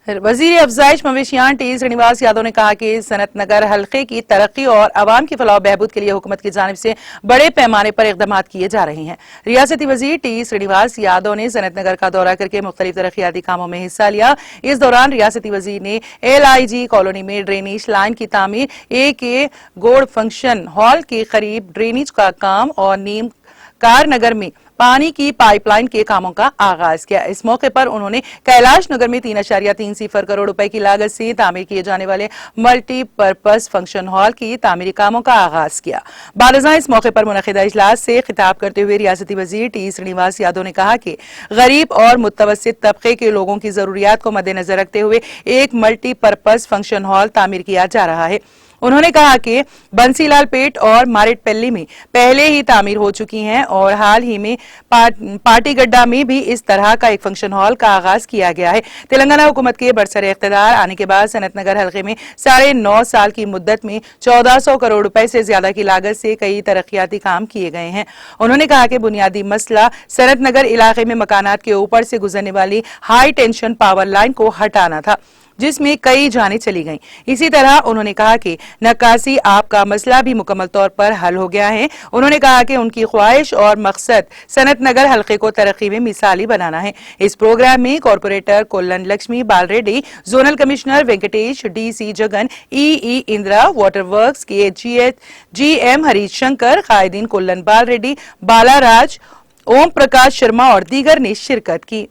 वजीर अफजाइश मवेशियान टी श्रीनिवास यादव ने कहा कि सनत नगर हल्के की तरक्की और आवाम की फलाह बहबूद के लिए हुकूमत की जानिब से बड़े पैमाने पर इकदाम किए जा रहे हैं। रियासती वजीर टी श्रीनिवास यादव ने सनत नगर का दौरा करके मुख्तलिफ तरक्याती कामों में हिस्सा लिया। इस दौरान रियासती वजीर ने LIG कॉलोनी में ड्रेनेज लाइन की तामीर, AK गोड़ फंक्शन हॉल के करीब ड्रेनेज का काम और नीम कार नगर में पानी की पाइपलाइन के कामों का आगाज किया। इस मौके पर उन्होंने कैलाश नगर में 3.30 करोड़ रुपए की लागत से तामीर किए जाने वाले मल्टी पर्पस फंक्शन हॉल की तामीरी कामों का आगाज किया। बालजा इस मौके पर मुनक़िदा इजलास से खिताब करते हुए रियासती वजीर टी श्रीनिवास यादव ने कहा कि गरीब और मुतवस्सित तबके के लोगों की जरूरियात को मद्देनजर रखते हुए एक मल्टी पर्पस फंक्शन हॉल तामीर किया जा रहा है। उन्होंने कहा कि बंसीलाल पेट और मारेटपल्ली में पहले ही तामीर हो चुकी हैं और हाल ही में पाटीगड्डा में भी इस तरह का एक फंक्शन हॉल का आगाज किया गया है। तेलंगाना हुकूमत के बरसरे इख्तिदार आने के बाद सनत नगर हल्के में 9.5 साल की मुद्दत में 1400 करोड़ रुपए से ज्यादा की लागत से कई तरक्याती काम किए गए हैं। उन्होंने कहा कि बुनियादी मसला सनत नगर इलाके में मकानात के ऊपर से गुजरने वाली हाई टेंशन पावर लाइन को हटाना था, जिसमें कई जानें चली गईं। इसी तरह उन्होंने कहा कि नक्कासी आप का मसला भी मुकम्मल तौर पर हल हो गया है। उन्होंने कहा कि उनकी ख्वाहिश और मकसद सनत नगर हल्के को तरक्की में मिसाली बनाना है। इस प्रोग्राम में कॉरपोरेटर कोल्लन लक्ष्मी बाल Reddy, zonal commissioner Venkatesh, DC Jagan, EE Indira, water works के GM हरीश शंकर, कायदीन कोल्लन बाल रेड्डी, बाला राज, ओम प्रकाश शर्मा और दीगर ने शिरकत की।